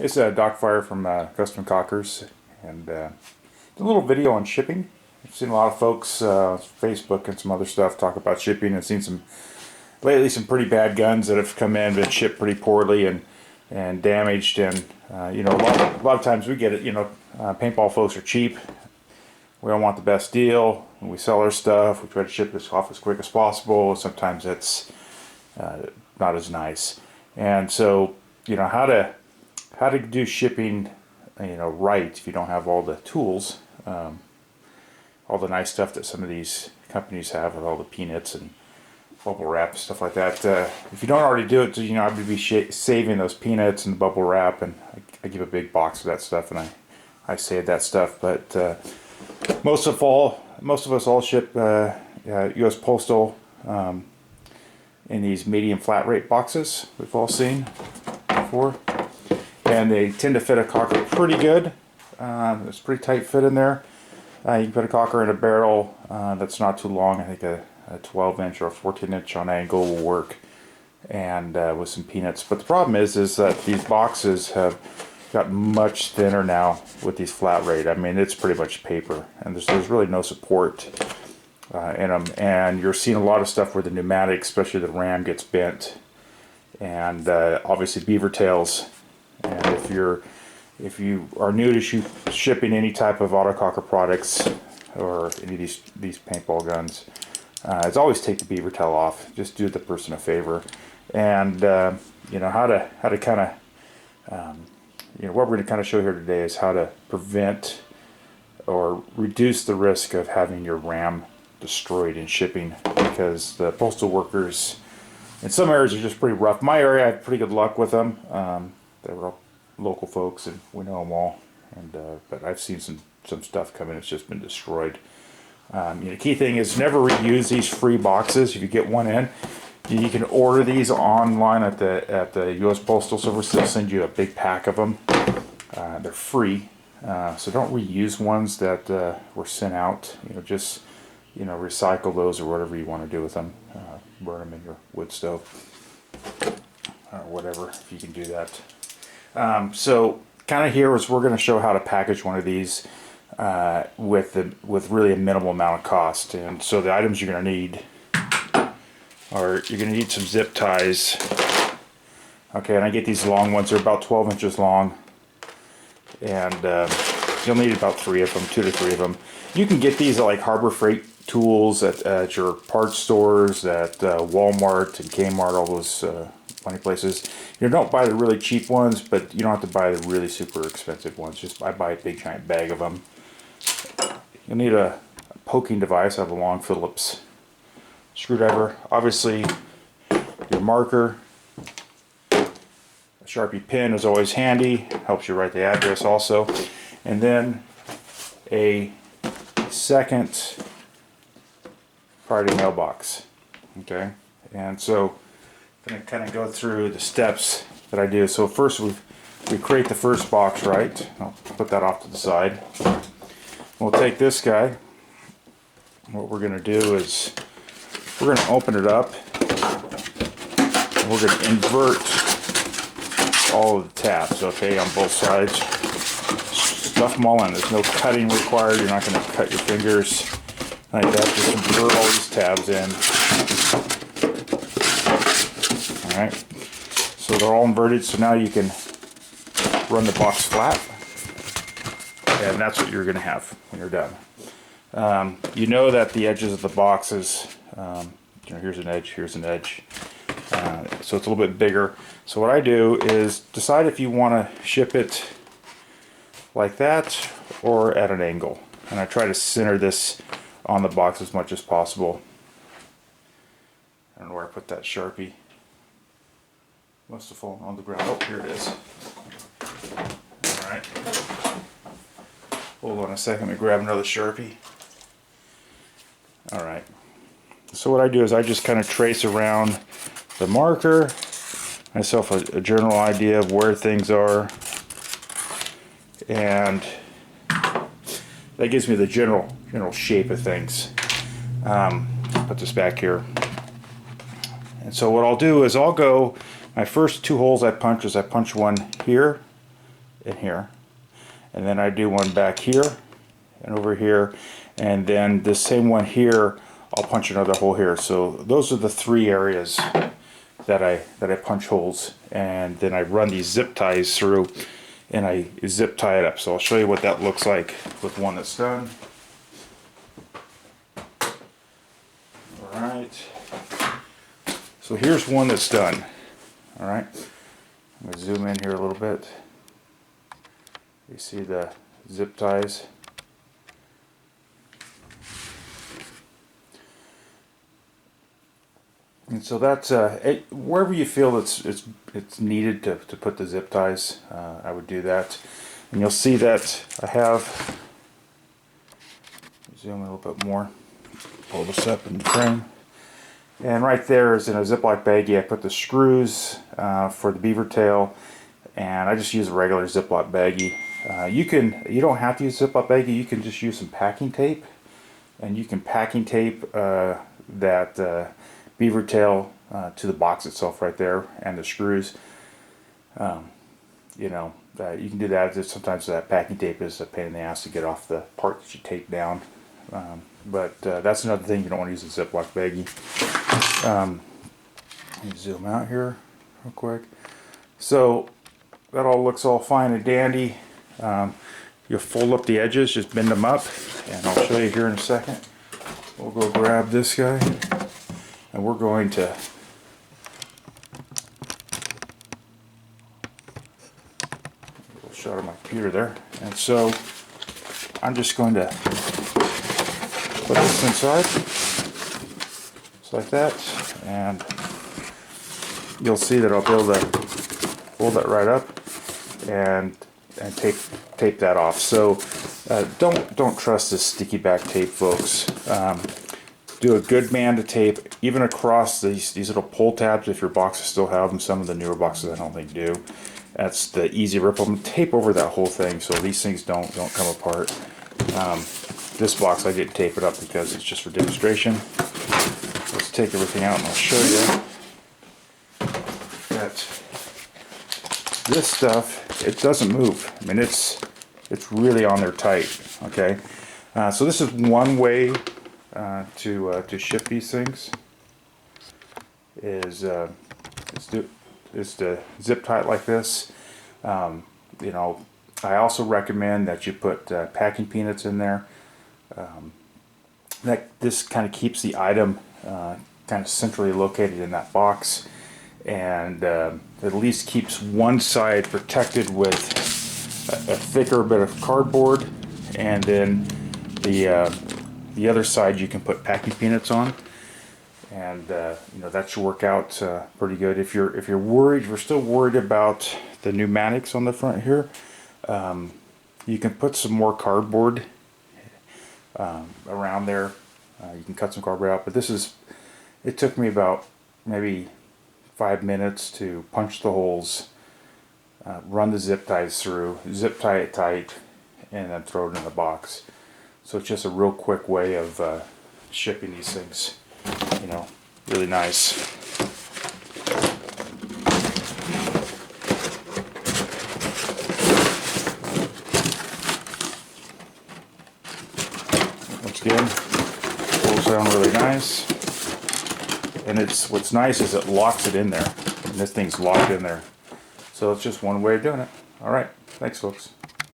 It's Doc Fire from Custom Cockers, and a little video on shipping. I've seen a lot of folks, Facebook and some other stuff, talk about shipping, and seen some some pretty bad guns that have come in, been shipped pretty poorly and damaged. And you know, a lot of times we get it. You know, paintball folks are cheap. We all want the best deal. When we sell our stuff, we try to ship this off as quick as possible. Sometimes it's not as nice, and so you know how to do shipping, you know, right if you don't have all the tools, all the nice stuff that some of these companies have with all the peanuts and bubble wrap stuff like that. If you don't already do it, you know, I would be saving those peanuts and bubble wrap, and I give a big box of that stuff, and I save that stuff. But most of us all ship U.S. Postal in these medium flat rate boxes we've all seen before. And they tend to fit a cocker pretty good. It's pretty tight fit in there. You can put a cocker in a barrel that's not too long. I think a 12-inch or a 14-inch on angle will work, and with some peanuts. But the problem is that these boxes have got much thinner now with these flat rate. I mean, it's pretty much paper, and there's really no support in them. And you're seeing a lot of stuff where the pneumatic, especially the ram, gets bent, and obviously beaver tails. And if you are new to shipping any type of Autococker products or any of these paintball guns, it's always take the beaver tail off. Just do the person a favor, and you know how to kind of you know, what we're going to kind of show here today is how to prevent or reduce the risk of having your ram destroyed in shipping, because the postal workers in some areas are just pretty rough. My area, I have pretty good luck with them. They were all local folks, and we know them all. And but I've seen some stuff come in. It's just been destroyed. You know, the key thing is never reuse these free boxes. If you get one in, you can order these online at the U.S. Postal Service. They'll send you a big pack of them. They're free, so don't reuse ones that were sent out. You know, just recycle those or whatever you want to do with them. Burn them in your wood stove or whatever, if you can do that. So kind of here is we're going to show how to package one of these with really a minimal amount of cost. And so the items you're going to need are, you're going to need some zip ties. Okay, and I get these long ones. They're about 12 inches long, and you'll need about 3 of them, 2 to 3 of them. You can get these at like Harbor Freight tools at your parts stores, at Walmart and Kmart, all those funny places. You know, don't buy the really cheap ones, but you don't have to buy the really super expensive ones. Just I buy a big giant bag of them. You'll need a poking device. I have a long Phillips screwdriver. Obviously, your marker. A Sharpie pen is always handy. Helps you write the address also. And then a second priority mailbox. Okay, and so I'm going to kind of go through the steps that I do. So first we create the first box, right? I'll put that off to the side. We'll take this guy. What we're going to do is we're going to open it up, and we're going to invert all of the tabs, okay, on both sides. Stuff them all in. There's no cutting required. You're not going to cut your fingers like that. Just invert all these tabs in. Alright, so they're all inverted, so now you can run the box flat, and that's what you're going to have when you're done. You know that the edges of the boxes, you know, here's an edge, so it's a little bit bigger. So what I do is decide if you want to ship it like that or at an angle, and I try to center this on the box as much as possible. I don't know where I put that Sharpie. Must have fallen on the ground. Oh, here it is. Alright. Hold on a second, let me grab another Sharpie. Alright. So what I do is I just kind of trace around the marker, myself a general idea of where things are, and that gives me the general shape of things. Put this back here. And so what I'll do is I'll go, my first 2 holes I punch is I punch one here in here, and then I do one back here and over here, and then the same one here I'll punch another hole here. So those are the 3 areas that I punch holes, and then I run these zip ties through and I zip tie it up. So I'll show you what that looks like with one that's done. Alright, so here's one that's done. Alright, I'm going to zoom in here a little bit. You see the zip ties. And so that's wherever you feel it's needed to put the zip ties, I would do that. And you'll see that I have, zoom in a little bit more, pull this up in the frame. And right there is in a Ziploc baggie, I put the screws for the beaver tail, and I just use a regular Ziploc baggie. You don't have to use a Ziploc baggie, you can just use some packing tape, and you can packing tape that beaver tail to the box itself right there, and the screws. You know, you can do that. Sometimes that packing tape is a pain in the ass to get off the part that you tape down. But that's another thing, you don't want to use a Ziploc baggie. Let me zoom out here real quick. So that all looks all fine and dandy. You'll fold up the edges, just bend them up, and I'll show you here in a second. We'll go grab this guy, and we're going to shot of my computer there. And so I'm just going to put this inside, just like that, and you'll see that I'll be able to fold that right up and tape that off. So don't trust this sticky back tape, folks. Do a good band of tape, even across these little pull tabs if your boxes still have them. Some of the newer boxes I don't think do. That's the easy rip them. Tape over that whole thing so these things don't come apart. This box I didn't tape it up because it's just for demonstration. Let's take everything out and I'll show you that this stuff, it doesn't move. I mean, it's really on there tight. Okay, so this is one way to ship these things. Is to zip tie it like this. You know, I also recommend that you put packing peanuts in there. This kind of keeps the item kind of centrally located in that box, and at least keeps one side protected with a thicker bit of cardboard, and then the other side you can put packing peanuts on. And you know, that should work out pretty good. If you're worried, if you're still worried about the pneumatics on the front here, you can put some more cardboard around there. You can cut some cardboard out, but it took me about maybe 5 minutes to punch the holes, run the zip ties through, zip tie it tight, and then throw it in the box. So it's just a real quick way of shipping these things. You know, really nice. Once again, pulls down really nice. And what's nice is it locks it in there. And this thing's locked in there. So it's just one way of doing it. Alright, thanks folks.